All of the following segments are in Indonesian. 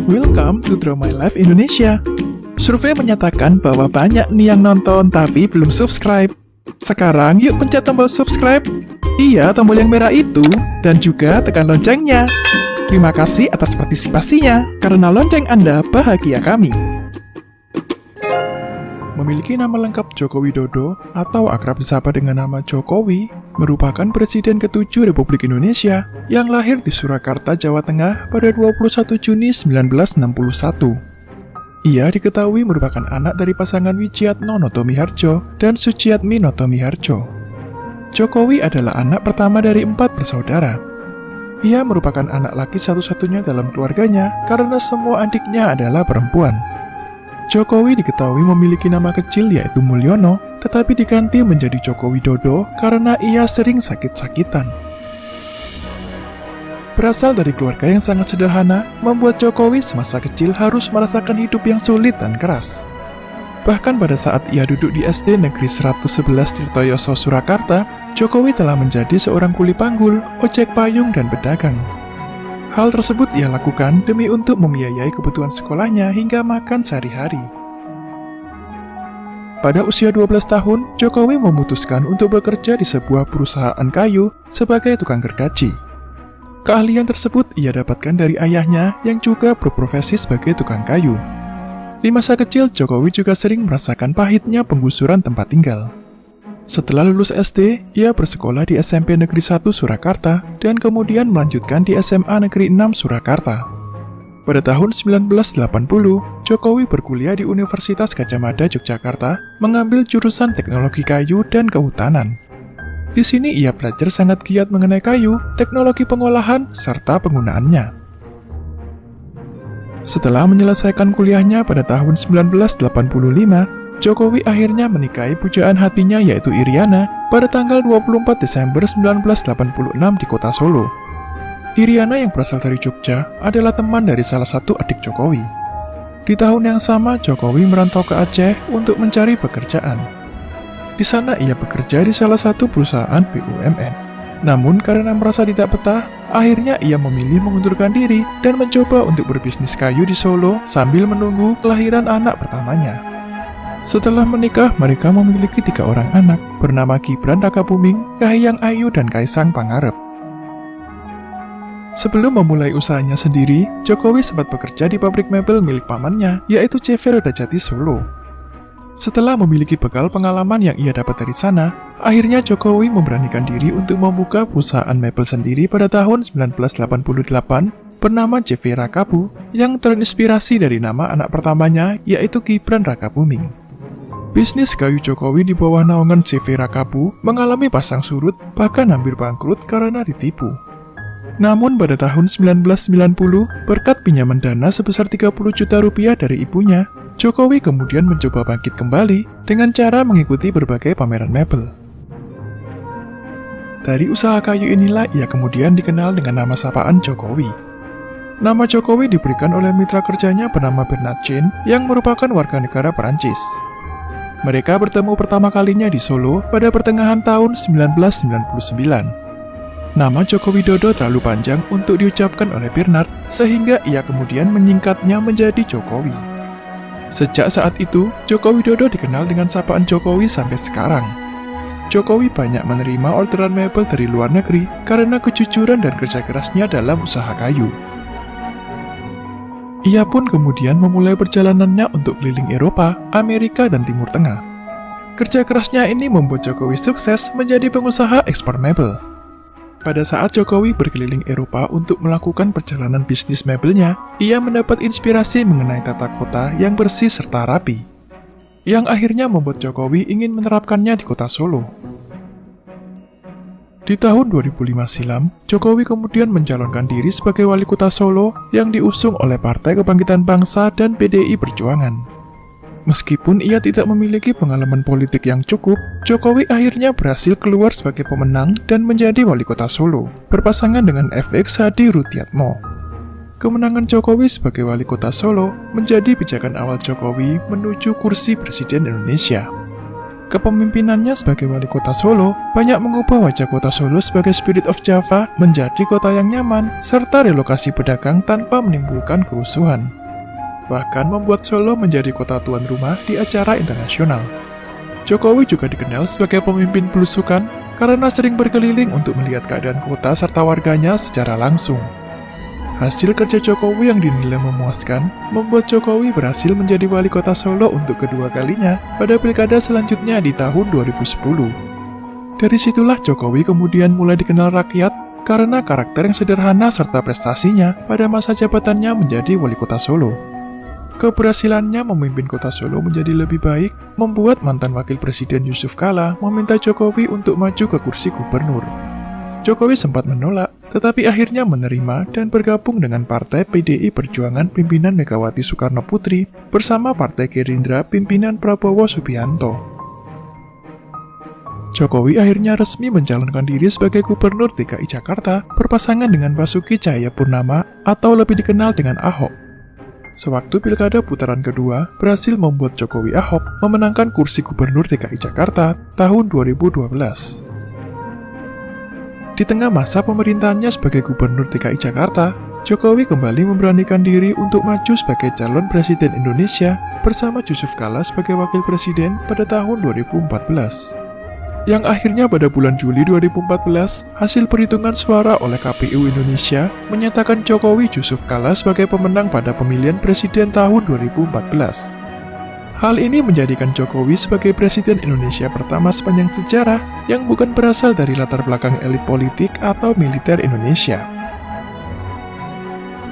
Welcome to Draw My Life Indonesia. Survei menyatakan bahwa banyak nih yang nonton tapi belum subscribe. Sekarang yuk pencet tombol subscribe. Iya, tombol yang merah itu. Dan juga tekan loncengnya. Terima kasih atas partisipasinya. Karena lonceng Anda bahagia kami. Memiliki nama lengkap Joko Widodo atau akrab disapa dengan nama Jokowi, merupakan Presiden ke-7 Republik Indonesia yang lahir di Surakarta, Jawa Tengah pada 21 Juni 1961. Ia diketahui merupakan anak dari pasangan Wijiatno Notomiharjo dan Suciatmi Notomiharjo. Jokowi adalah anak pertama dari 4 bersaudara. Ia merupakan anak laki satu-satunya dalam keluarganya karena semua adiknya adalah perempuan. Jokowi diketahui memiliki nama kecil yaitu Mulyono, tetapi diganti menjadi Joko Widodo karena ia sering sakit-sakitan. Berasal dari keluarga yang sangat sederhana, membuat Jokowi semasa kecil harus merasakan hidup yang sulit dan keras. Bahkan pada saat ia duduk di SD Negeri 111 Tirtoyoso, Surakarta, Jokowi telah menjadi seorang kuli panggul, ojek payung, dan pedagang. Hal tersebut ia lakukan demi untuk membiayai kebutuhan sekolahnya hingga makan sehari-hari. Pada usia 12 tahun, Jokowi memutuskan untuk bekerja di sebuah perusahaan kayu sebagai tukang gergaji. Keahlian tersebut ia dapatkan dari ayahnya yang juga berprofesi sebagai tukang kayu. Di masa kecil, Jokowi juga sering merasakan pahitnya penggusuran tempat tinggal. Setelah lulus SD, ia bersekolah di SMP Negeri 1 Surakarta dan kemudian melanjutkan di SMA Negeri 6 Surakarta. Pada tahun 1980, Jokowi berkuliah di Universitas Gadjah Mada, Yogyakarta, mengambil jurusan Teknologi Kayu dan Kehutanan. Di sini ia belajar sangat giat mengenai kayu, teknologi pengolahan, serta penggunaannya. Setelah menyelesaikan kuliahnya pada tahun 1985, Jokowi akhirnya menikahi pujaan hatinya yaitu Iriana pada tanggal 24 Desember 1986 di kota Solo. Iriana yang berasal dari Jogja adalah teman dari salah satu adik Jokowi. Di tahun yang sama, Jokowi merantau ke Aceh untuk mencari pekerjaan. Di sana ia bekerja di salah satu perusahaan BUMN. Namun karena merasa tidak betah, akhirnya ia memilih mengundurkan diri dan mencoba untuk berbisnis kayu di Solo sambil menunggu kelahiran anak pertamanya. Setelah menikah, mereka memiliki 3 orang anak, bernama Gibran Rakabuming, Kahiyang Ayu, dan Kaisang Pangarep. Sebelum memulai usahanya sendiri, Jokowi sempat bekerja di pabrik mebel milik pamannya, yaitu CV Rodajati Solo. Setelah memiliki bekal pengalaman yang ia dapat dari sana, akhirnya Jokowi memberanikan diri untuk membuka perusahaan mebel sendiri pada tahun 1988 bernama CV Rakabu, yang terinspirasi dari nama anak pertamanya, yaitu Gibran Rakabuming. Bisnis kayu Jokowi di bawah naungan CV Rakabu mengalami pasang surut, bahkan hampir bangkrut karena ditipu. Namun pada tahun 1990, berkat pinjaman dana sebesar 30 juta rupiah dari ibunya, Jokowi kemudian mencoba bangkit kembali dengan cara mengikuti berbagai pameran mebel. Dari usaha kayu inilah ia kemudian dikenal dengan nama sapaan Jokowi. Nama Jokowi diberikan oleh mitra kerjanya bernama Bernard Jean yang merupakan warga negara Perancis. Mereka bertemu pertama kalinya di Solo pada pertengahan tahun 1999. Nama Joko Widodo terlalu panjang untuk diucapkan oleh Bernard, sehingga ia kemudian menyingkatnya menjadi Jokowi. Sejak saat itu, Joko Widodo dikenal dengan sapaan Jokowi sampai sekarang. Jokowi banyak menerima orderan mebel dari luar negeri karena kejujuran dan kerja kerasnya dalam usaha kayu. Ia pun kemudian memulai perjalanannya untuk keliling Eropa, Amerika, dan Timur Tengah. Kerja kerasnya ini membuat Jokowi sukses menjadi pengusaha ekspor mebel. Pada saat Jokowi berkeliling Eropa untuk melakukan perjalanan bisnis mebelnya, ia mendapat inspirasi mengenai tata kota yang bersih serta rapi, yang akhirnya membuat Jokowi ingin menerapkannya di kota Solo. Di tahun 2005 silam, Jokowi kemudian mencalonkan diri sebagai wali kota Solo yang diusung oleh Partai Kebangkitan Bangsa dan PDI Perjuangan. Meskipun ia tidak memiliki pengalaman politik yang cukup, Jokowi akhirnya berhasil keluar sebagai pemenang dan menjadi wali kota Solo, berpasangan dengan FX Hadi Rutyatmo. Kemenangan Jokowi sebagai wali kota Solo menjadi pijakan awal Jokowi menuju kursi Presiden Indonesia. Kepemimpinannya sebagai wali kota Solo banyak mengubah wajah kota Solo sebagai Spirit of Java menjadi kota yang nyaman, serta relokasi pedagang tanpa menimbulkan kerusuhan. Bahkan membuat Solo menjadi kota tuan rumah di acara internasional. Jokowi juga dikenal sebagai pemimpin belusukan karena sering berkeliling untuk melihat keadaan kota serta warganya secara langsung. Hasil kerja Jokowi yang dinilai memuaskan membuat Jokowi berhasil menjadi wali kota Solo untuk kedua kalinya pada pilkada selanjutnya di tahun 2010. Dari situlah Jokowi kemudian mulai dikenal rakyat karena karakter yang sederhana serta prestasinya pada masa jabatannya menjadi wali kota Solo. Keberhasilannya memimpin kota Solo menjadi lebih baik membuat mantan wakil presiden Yusuf Kala meminta Jokowi untuk maju ke kursi gubernur. Jokowi sempat menolak, tetapi akhirnya menerima dan bergabung dengan Partai PDI Perjuangan pimpinan Megawati Soekarno Putri bersama Partai Gerindra pimpinan Prabowo Subianto. Jokowi akhirnya resmi mencalonkan diri sebagai Gubernur DKI Jakarta berpasangan dengan Basuki Cahayapurnama atau lebih dikenal dengan Ahok. Sewaktu pilkada putaran kedua berhasil membuat Jokowi Ahok memenangkan kursi Gubernur DKI Jakarta tahun 2012. Di tengah masa pemerintahannya sebagai Gubernur DKI Jakarta, Jokowi kembali memberanikan diri untuk maju sebagai calon presiden Indonesia bersama Yusuf Kala sebagai wakil presiden pada tahun 2014. Yang akhirnya pada bulan Juli 2014, hasil perhitungan suara oleh KPU Indonesia menyatakan Jokowi Yusuf Kala sebagai pemenang pada pemilihan presiden tahun 2014. Hal ini menjadikan Jokowi sebagai presiden Indonesia pertama sepanjang sejarah yang bukan berasal dari latar belakang elit politik atau militer Indonesia.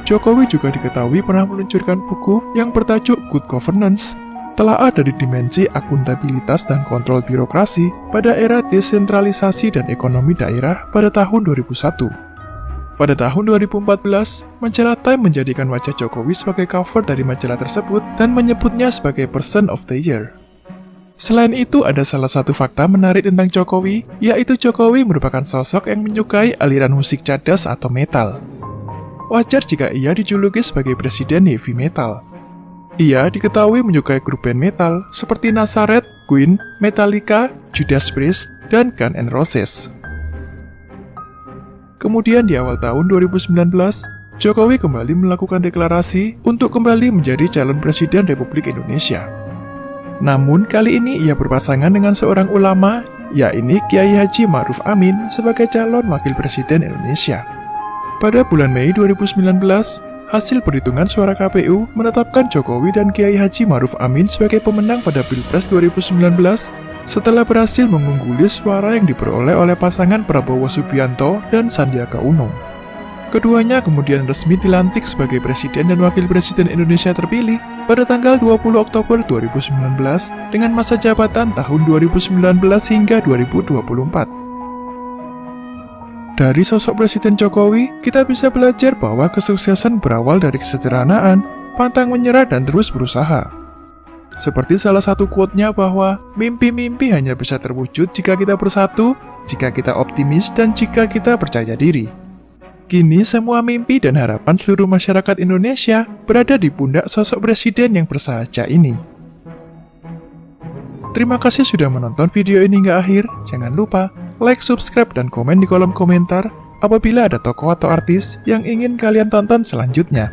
Jokowi juga diketahui pernah meluncurkan buku yang bertajuk Good Governance, telaah dari dimensi akuntabilitas dan kontrol birokrasi pada era desentralisasi dan ekonomi daerah pada tahun 2001. Pada tahun 2014, majalah Time menjadikan wajah Jokowi sebagai cover dari majalah tersebut dan menyebutnya sebagai Person of the Year. Selain itu, ada salah satu fakta menarik tentang Jokowi, yaitu Jokowi merupakan sosok yang menyukai aliran musik cadas atau metal. Wajar jika ia dijuluki sebagai presiden heavy metal. Ia diketahui menyukai grup band metal seperti Nazareth, Queen, Metallica, Judas Priest, dan Guns N' Roses. Kemudian di awal tahun 2019, Jokowi kembali melakukan deklarasi untuk kembali menjadi calon presiden Republik Indonesia. Namun kali ini ia berpasangan dengan seorang ulama, yaitu Kiai Haji Ma'ruf Amin sebagai calon wakil presiden Indonesia. Pada bulan Mei 2019, hasil perhitungan suara KPU menetapkan Jokowi dan Kiai Haji Ma'ruf Amin sebagai pemenang pada Pilpres 2019 setelah berhasil mengungguli suara yang diperoleh oleh pasangan Prabowo Subianto dan Sandiaga Uno. Keduanya kemudian resmi dilantik sebagai Presiden dan Wakil Presiden Indonesia terpilih pada tanggal 20 Oktober 2019 dengan masa jabatan tahun 2019 hingga 2024. Dari sosok Presiden Jokowi, kita bisa belajar bahwa kesuksesan berawal dari kesederhanaan, pantang menyerah dan terus berusaha. Seperti salah satu quote-nya bahwa mimpi-mimpi hanya bisa terwujud jika kita bersatu, jika kita optimis, dan jika kita percaya diri. Kini semua mimpi dan harapan seluruh masyarakat Indonesia berada di pundak sosok presiden yang bersahaja ini. Terima kasih sudah menonton video ini hingga akhir. Jangan lupa like, subscribe, dan komen di kolom komentar apabila ada tokoh atau artis yang ingin kalian tonton selanjutnya.